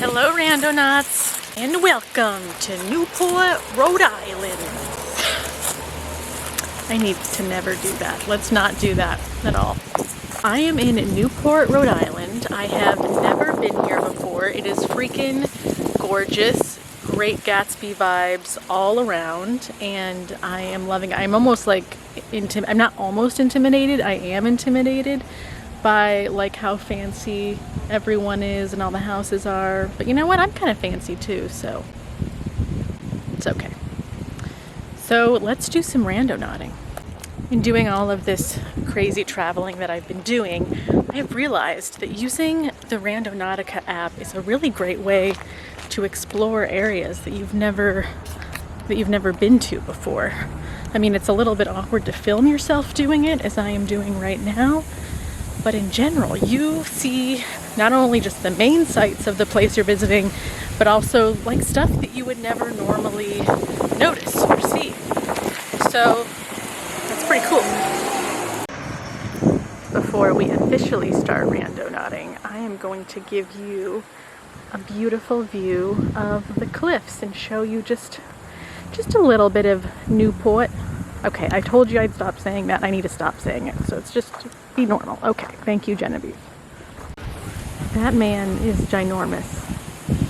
Hello Randonauts, and welcome to Newport, Rhode Island. I need to never do that. Let's not do that at all. I am in Newport, Rhode Island. I have never been here before. It is freaking gorgeous. Great Gatsby vibes all around, and I am loving it. I'm almost like I'm not almost intimidated, I am intimidated by like how fancy everyone is and all the houses are. But you know what? I'm kind of fancy too, so it's okay. So let's do some randonauting. In doing all of this crazy traveling that I've been doing, I have realized that using the Randonautica app is a really great way to explore areas that you've never been to before. I mean, it's a little bit awkward to film yourself doing it, as I am doing right now, but in general, you see not only just the main sites of the place you're visiting, but also like stuff that you would never normally notice or see. So that's pretty cool. Before we officially start randonauting, I am going to give you a beautiful view of the cliffs and show you just a little bit of Newport. Okay, I told you I'd stop saying that. I need to stop saying it, so it's just be normal. Okay, thank you, Genevieve. That man is ginormous.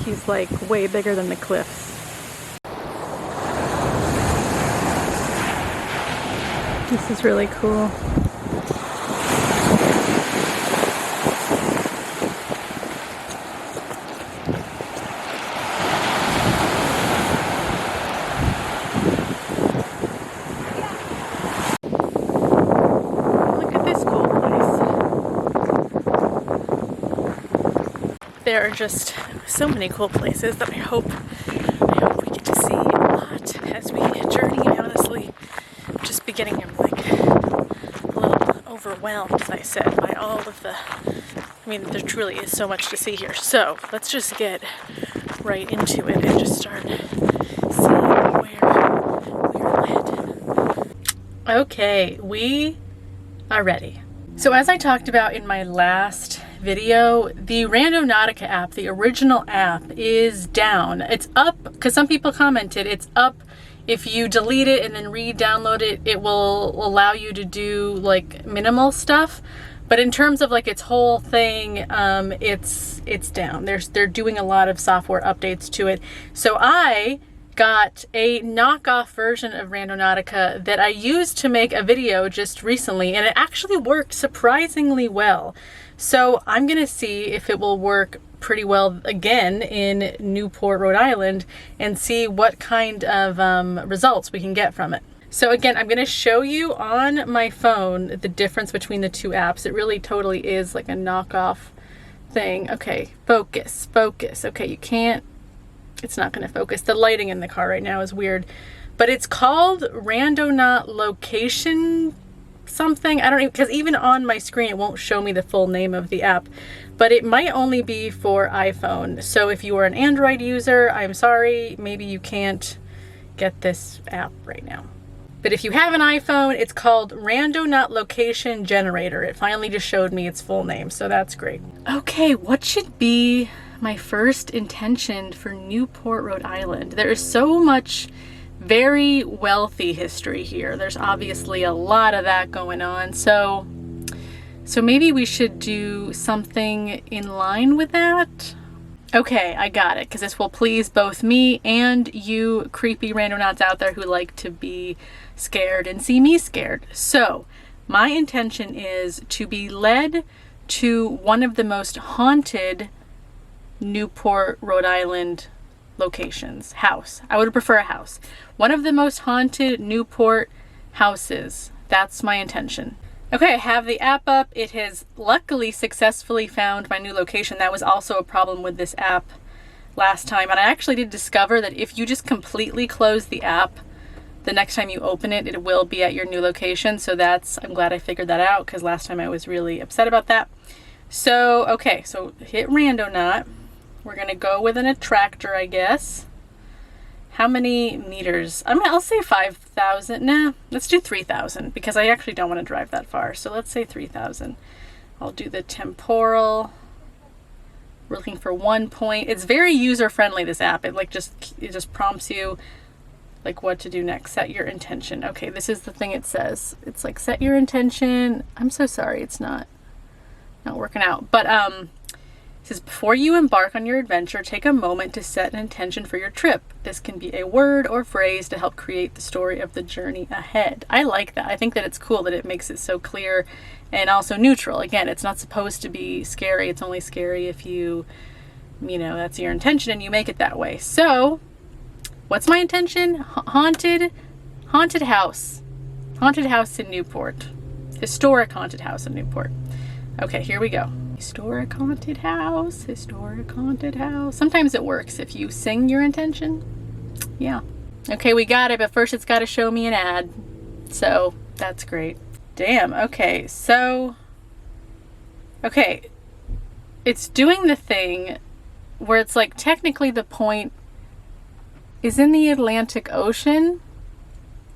He's like way bigger than the cliffs. This is really cool. There are just so many cool places that I hope we get to see a lot as we journey. Honestly, just beginning like a little overwhelmed, as I said, by all of the. I mean, there truly is so much to see here. So let's just get right into it and just start seeing where we're led. Okay, we are ready. So as I talked about in my last video, the Randonautica app, the original app, is down. It's up because some people commented it's up. If you delete it and then re-download it, it will allow you to do like minimal stuff. But in terms of like its whole thing, it's down. They're doing a lot of software updates to it. So I got a knockoff version of Randonautica that I used to make a video just recently, and it actually worked surprisingly well. So I'm gonna see if it will work pretty well again in Newport, Rhode Island, and see what kind of results we can get from it. So again, I'm gonna show you on my phone the difference between the two apps. It really totally is like a knockoff thing. Okay, focus. Okay, you can't, it's not gonna focus. The lighting in the car right now is weird, but it's called Randonaut Location something. I don't know, because even on my screen it won't show me the full name of the app, but it might only be for iPhone. So if you are an Android user, I'm sorry, maybe you can't get this app right now. But if you have an iPhone, it's called Randonaut Location Generator. It finally just showed me its full name, so that's great. Okay, what should be my first intention for Newport, Rhode Island? There is so much very wealthy history here. There's obviously a lot of that going on. So maybe we should do something in line with that. Okay, I got it, because this will please both me and you creepy randonauts out there who like to be scared and see me scared. So my intention is to be led to one of the most haunted Newport, Rhode Island locations. House. I would prefer a house. One of the most haunted Newport houses. That's my intention. Okay, I have the app up. It has luckily successfully found my new location. That was also a problem with this app last time. And I actually did discover that if you just completely close the app, the next time you open it, it will be at your new location. So I'm glad I figured that out, because last time I was really upset about that. So, okay, so hit Randonaut. We're gonna go with an attractor, I guess. How many meters? I'll say 5,000. Nah, let's do 3,000, because I actually don't want to drive that far. So let's say 3,000. I'll do the temporal We're looking for 1 point. It's very user-friendly, this app. It just prompts you like what to do next. Set your intention. Okay, this is the thing it says. It's like set your intention. I'm so sorry, it's not working out. But it says before you embark on your adventure, take a moment to set an intention for your trip. This can be a word or phrase to help create the story of the journey ahead. I like that. I think that it's cool that it makes it so clear and also neutral. Again, it's not supposed to be scary. It's only scary if you know, that's your intention and you make it that way. So what's my intention? Haunted house. Haunted house in Newport. Historic haunted house in Newport. Okay, here we go. Historic haunted house, historic haunted house. Sometimes it works if you sing your intention. Yeah. Okay, we got it, but first it's got to show me an ad. So that's great. Damn, okay, so, okay, it's doing the thing where it's like technically the point is in the Atlantic Ocean.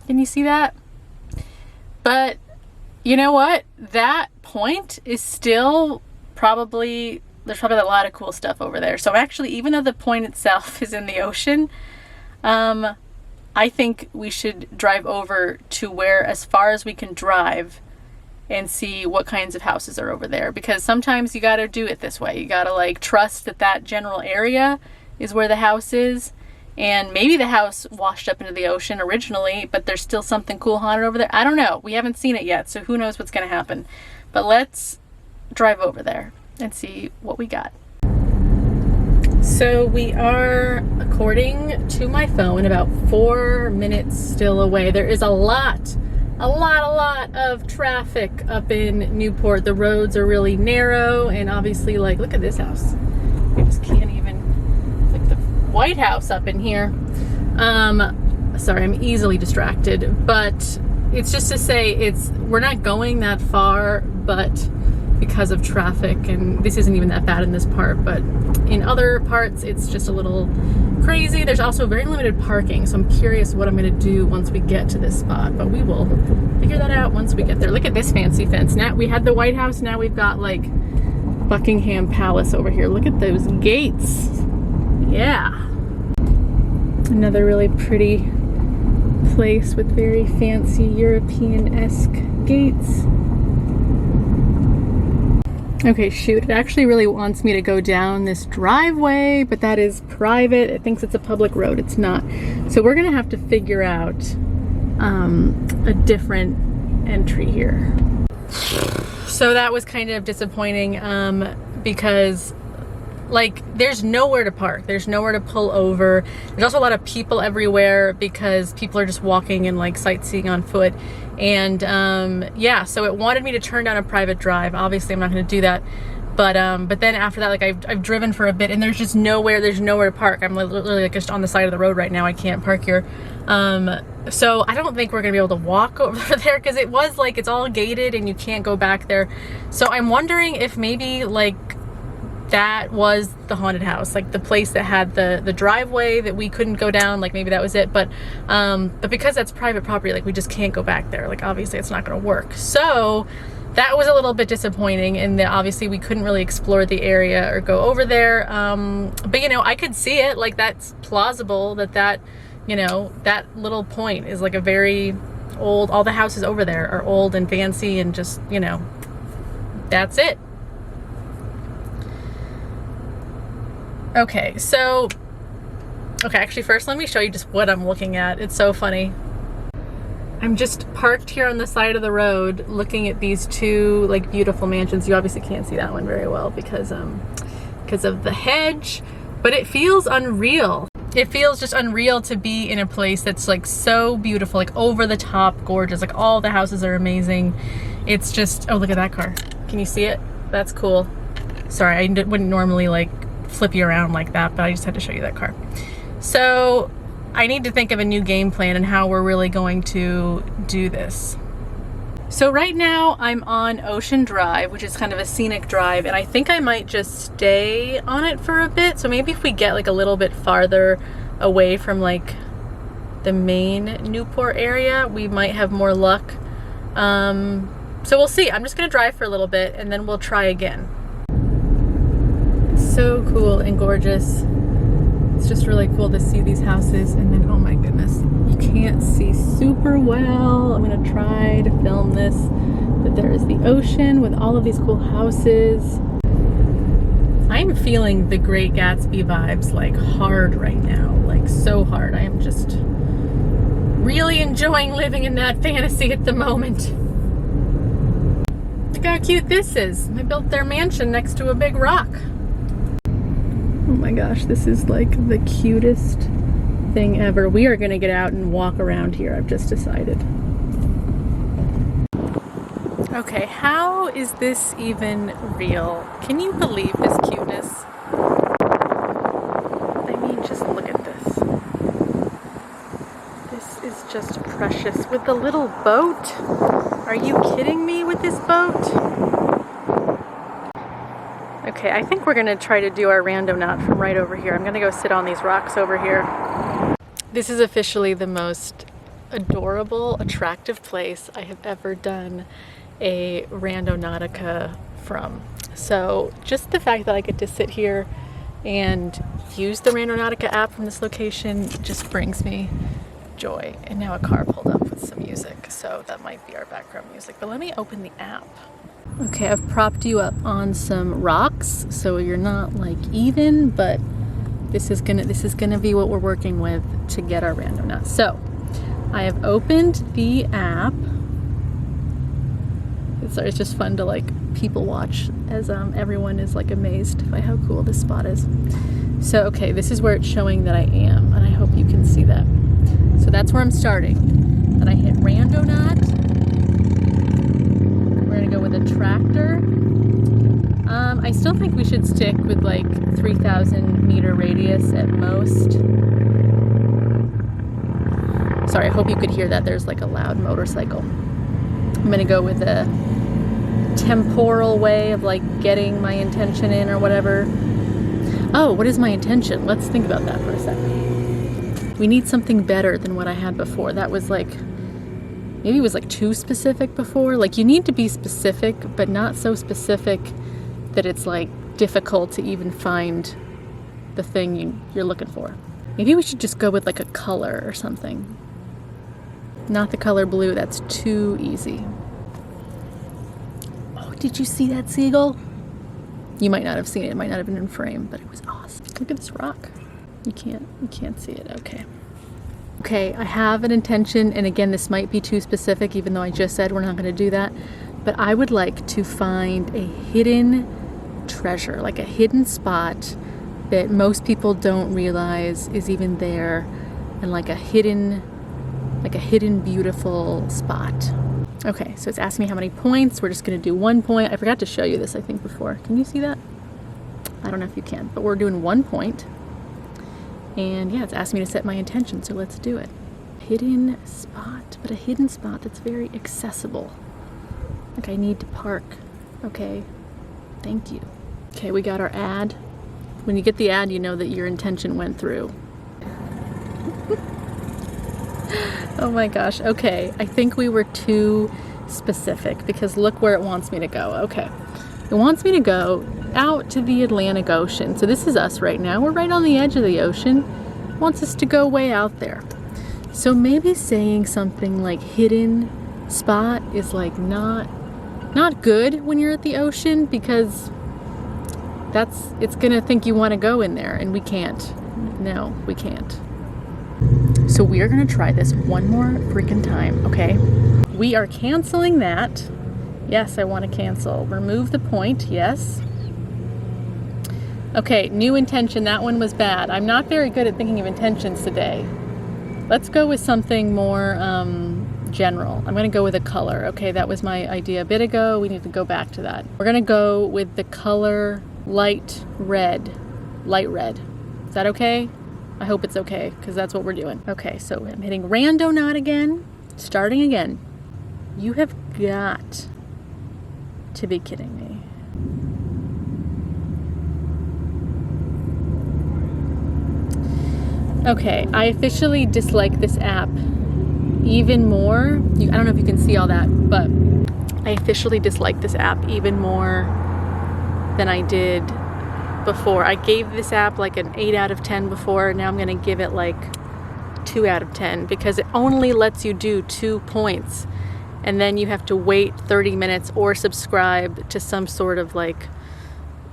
Can you see that? But you know what? That point is still probably, there's probably a lot of cool stuff over there. So actually, even though the point itself is in the ocean, I think we should drive over to where, as far as we can drive, and see what kinds of houses are over there. Because sometimes you gotta do it this way. You gotta like trust that that general area is where the house is. And maybe the house washed up into the ocean originally, but there's still something cool haunted over there. I don't know. We haven't seen it yet, so who knows what's gonna happen. But let's drive over there and see what we got. So we are, according to my phone, about 4 minutes still away. There is a lot of traffic up in Newport. The roads are really narrow, and obviously, like, look at this house. You just can't even, like the White House up in here. Sorry, I'm easily distracted, but it's just to say we're not going that far, but because of traffic, and this isn't even that bad in this part, but in other parts it's just a little crazy. There's also very limited parking, so I'm curious what I'm gonna do once we get to this spot, but we will figure that out once we get there. Look at this fancy fence. Now we had the White House, now we've got like Buckingham Palace over here. Look at those gates. Yeah. Another really pretty place with very fancy European-esque gates. Okay, shoot, it actually really wants me to go down this driveway, but that is private. It thinks it's a public road. It's not. So we're gonna have to figure out a different entry here. So that was kind of disappointing because like there's nowhere to park. There's nowhere to pull over. There's also a lot of people everywhere because people are just walking and like sightseeing on foot. And yeah, so it wanted me to turn down a private drive. Obviously I'm not going to do that, but then after that, like I've driven for a bit and there's nowhere to park. I'm literally like just on the side of the road right now. I can't park here. So I don't think we're gonna be able to walk over there because it was like it's all gated and you can't go back there. So I'm wondering if maybe like that was the haunted house, like the place that had the driveway that we couldn't go down, like maybe that was it. But because that's private property, like we just can't go back there. Like obviously it's not gonna work. So that was a little bit disappointing, and that obviously we couldn't really explore the area or go over there. But you know, I could see it, like that's plausible that you know, that little point is like a very old, all the houses over there are old and fancy and just, you know, that's it. Okay, so, okay, actually first let me show you just what I'm looking at. It's so funny. I'm just parked here on the side of the road looking at these two like beautiful mansions. You obviously can't see that one very well because of the hedge, but it feels unreal. It feels just unreal to be in a place that's like so beautiful, like over the top gorgeous, like all the houses are amazing. It's just, oh look at that car. Can you see it? That's cool. Sorry, I wouldn't normally like flip you around like that, but I just had to show you that car. So I need to think of a new game plan and how we're really going to do this. So right now I'm on Ocean Drive, which is kind of a scenic drive, and I think I might just stay on it for a bit. So maybe if we get like a little bit farther away from like the main Newport area, we might have more luck. So we'll see. I'm just gonna drive for a little bit and then we'll try again. so cool and gorgeous. It's just really cool to see these houses, and then, oh my goodness, you can't see super well. I'm gonna try to film this, but there is the ocean with all of these cool houses. I'm feeling the Great Gatsby vibes like hard right now, like so hard. I am just really enjoying living in that fantasy at the moment. Look how cute this is. They built their mansion next to a big rock. Oh my gosh, this is like the cutest thing ever. We are gonna get out and walk around here, I've just decided. Okay, how is this even real? Can you believe this cuteness? I mean, just look at this. This is just precious. With the little boat? Are you kidding me with this boat? Okay, I think we're gonna try to do our Randonaut from right over here. I'm gonna go sit on these rocks over here. This is officially the most adorable, attractive place I have ever done a Randonautica from. So just the fact that I get to sit here and use the Randonautica app from this location just brings me joy. And now a car pulled up with some music, so that might be our background music. But let me open the app. Okay, I've propped you up on some rocks, so you're not like even, but this is gonna be what we're working with to get our Randonaut. So I have opened the app. It's just fun to like people watch as everyone is like amazed by how cool this spot is. So okay, this is where it's showing that I am, and I hope you can see that. So that's where I'm starting. Then I hit Randonaut. We're gonna go with a tractor. I still think we should stick with like 3,000 meter radius at most. Sorry, I hope you could hear that. There's like a loud motorcycle. I'm gonna go with a temporal way of like getting my intention in or whatever. Oh, what is my intention? Let's think about that for a second. We need something better than what I had before. That was like, maybe it was like too specific before. Like you need to be specific, but not so specific that it's like difficult to even find the thing you're looking for. Maybe we should just go with like a color or something. Not the color blue, that's too easy. Oh, did you see that seagull? You might not have seen it, it might not have been in frame, but it was awesome. Look at this rock. You can't see it, okay. Okay, I have an intention, and again, this might be too specific, even though I just said we're not gonna do that, but I would like to find a hidden treasure, like a hidden spot that most people don't realize is even there, and like a hidden beautiful spot. Okay, so it's asking me how many points. We're just gonna do 1 point. I forgot to show you this, I think, before. Can you see that? I don't know if you can, but we're doing 1 point. And yeah, it's asking me to set my intention, so let's do it. Hidden spot, but a hidden spot that's very accessible. Like I need to park. Okay, thank you. Okay, we got our ad. When you get the ad, you know that your intention went through. Oh my gosh, okay. I think we were too specific because look where it wants me to go. Okay, it wants me to go out to the Atlantic Ocean. So this is us right now. We're right on the edge of the ocean. It wants us to go way out there. So maybe saying something like hidden spot is like not good when you're at the ocean, because it's gonna think you want to go in there, and we can't. No, we can't. So we are gonna try this one more freaking time, okay? We are canceling that. Yes, I want to cancel. Remove the point, yes. Okay, new intention. That one was bad. I'm not very good at thinking of intentions today. Let's go with something more general. I'm gonna go with a color. Okay, that was my idea a bit ago. We need to go back to that. We're gonna go with the color light red. Light red. Is that okay? I hope it's okay, because that's what we're doing. Okay, so I'm hitting Randonaut again, starting again. You have got to be kidding me. Okay, I officially dislike this app even more. I don't know if you can see all that, but I officially dislike this app even more than I did before. I gave this app like an 8 out of 10 before. Now I'm gonna give it like 2 out of 10 because it only lets you do 2 points. And then you have to wait 30 minutes or subscribe to some sort of like,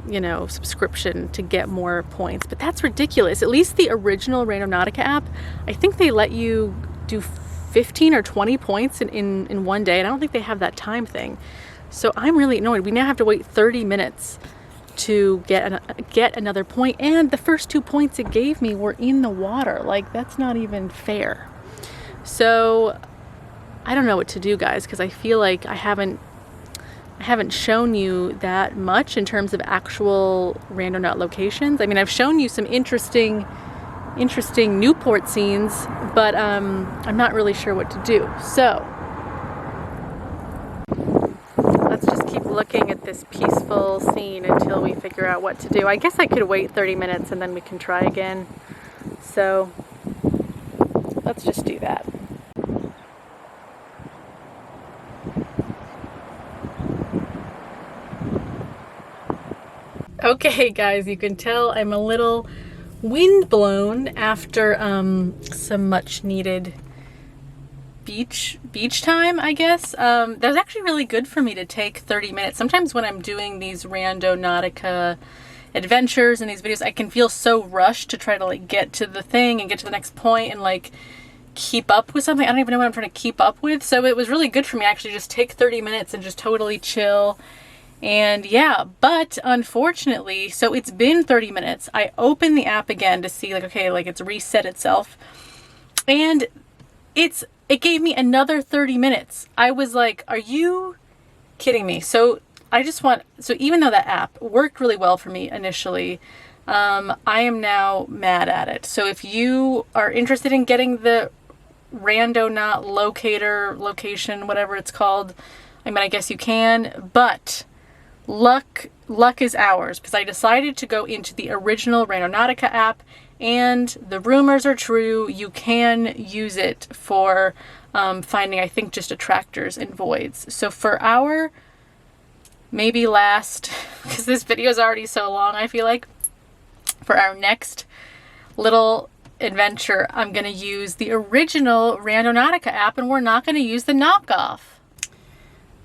you know, subscription to get more points. But that's ridiculous. At least the original Randonautica app, I think they let you do 15 or 20 points in one day. And I don't think they have that time thing. So I'm really annoyed. We now have to wait 30 minutes to get another point. And the first 2 points it gave me were in the water. Like, that's not even fair. So I don't know what to do, guys, because I feel like I haven't shown you that much in terms of actual Randonaut locations. I mean, I've shown you some interesting Newport scenes, but I'm not really sure what to do. So let's just keep looking at this peaceful scene until we figure out what to do. I guess I could wait 30 minutes and then we can try again. So let's just do that. Okay guys, you can tell I'm a little windblown after some much needed beach time, I guess. That was actually really good for me to take 30 minutes. Sometimes when I'm doing these Randonautica adventures and these videos, I can feel so rushed to try to like get to the thing and get to the next point and like keep up with something. I don't even know what I'm trying to keep up with. So it was really good for me actually just take 30 minutes and just totally chill. And yeah, but unfortunately, so it's been 30 minutes. I opened the app again to see like, okay, like it's reset itself. And it gave me another 30 minutes. I was like, are you kidding me? So so even though that app worked really well for me initially, I am now mad at it. So if you are interested in getting the Randonaut location, whatever it's called, I mean, I guess you can, but luck is ours because I decided to go into the original Randonautica app, and the rumors are true. You can use it for finding, I think, just attractors and voids. So for our maybe last, because this video is already so long, I feel like, for our next little adventure, I'm going to use the original Randonautica app, and we're not going to use the knockoff.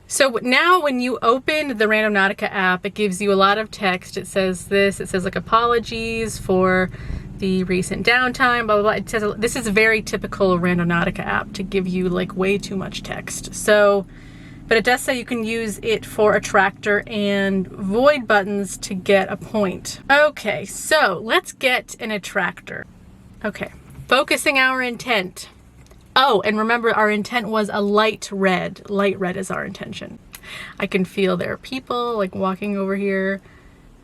So now when you open the Randonautica app, it gives you a lot of text. It says this, it says like apologies for the recent downtime, blah, blah, blah. It says, this is a very typical Randonautica app to give you like way too much text. So, but it does say you can use it for attractor and void buttons to get a point. Okay, so let's get an attractor. Okay, focusing our intent. Oh, and remember our intent was a light red. Light red is our intention. I can feel there are people like walking over here,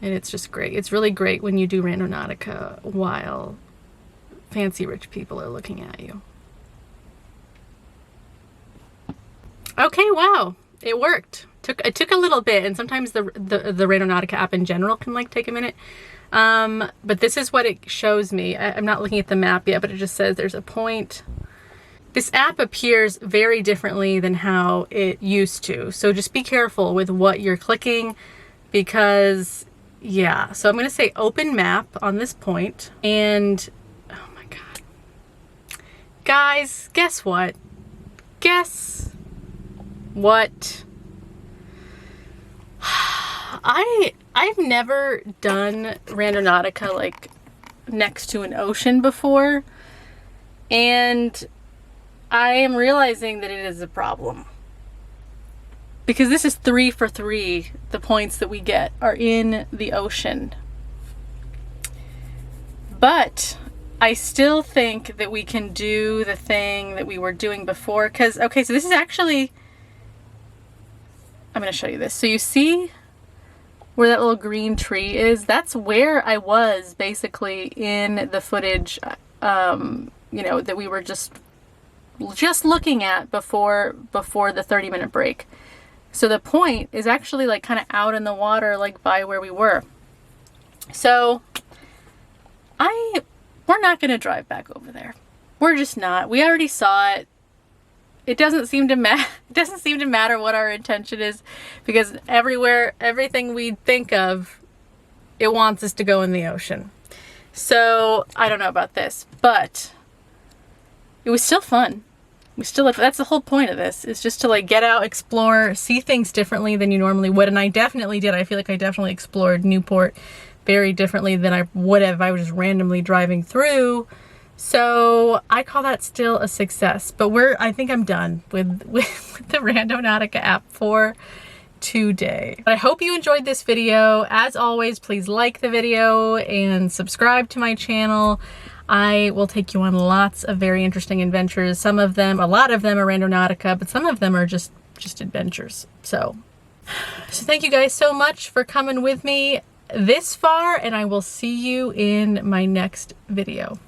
and it's just great. It's really great when you do Randonautica while fancy rich people are looking at you. Okay, wow, it worked. It took a little bit, and sometimes the Randonautica app in general can like take a minute. But this is what it shows me. I'm not looking at the map yet, but it just says there's a point. This app appears very differently than how it used to. So just be careful with what you're clicking because, yeah. So I'm going to say open map on this point. And, oh my God. Guys, guess what? Guess what? I've never done Randonautica like next to an ocean before. And I am realizing that it is a problem because this is 3 for 3. The points that we get are in the ocean, but I still think that we can do the thing that we were doing before. Because, okay, so this is actually, I'm going to show you this. So you see where that little green tree is? That's where I was basically in the footage, you know, that we were just looking at before the 30-minute break. So the point is actually like kind of out in the water, like by where we were. So we're not going to drive back over there. We're just not. We already saw it. It doesn't seem to matter what our intention is, because everything we think of it wants us to go in the ocean. So I don't know about this, but it was still fun. We still, that's the whole point of this, is just to like get out, explore, see things differently than you normally would. And I definitely did. I feel like I definitely explored Newport very differently than I would have if I was just randomly driving through. So I call that still a success. But I think I'm done with the Randonautica app for today. But I hope you enjoyed this video. As always, please like the video and subscribe to my channel. I will take you on lots of very interesting adventures. Some of them, a lot of them are Randonautica, but some of them are just adventures. So thank you guys so much for coming with me this far, and I will see you in my next video.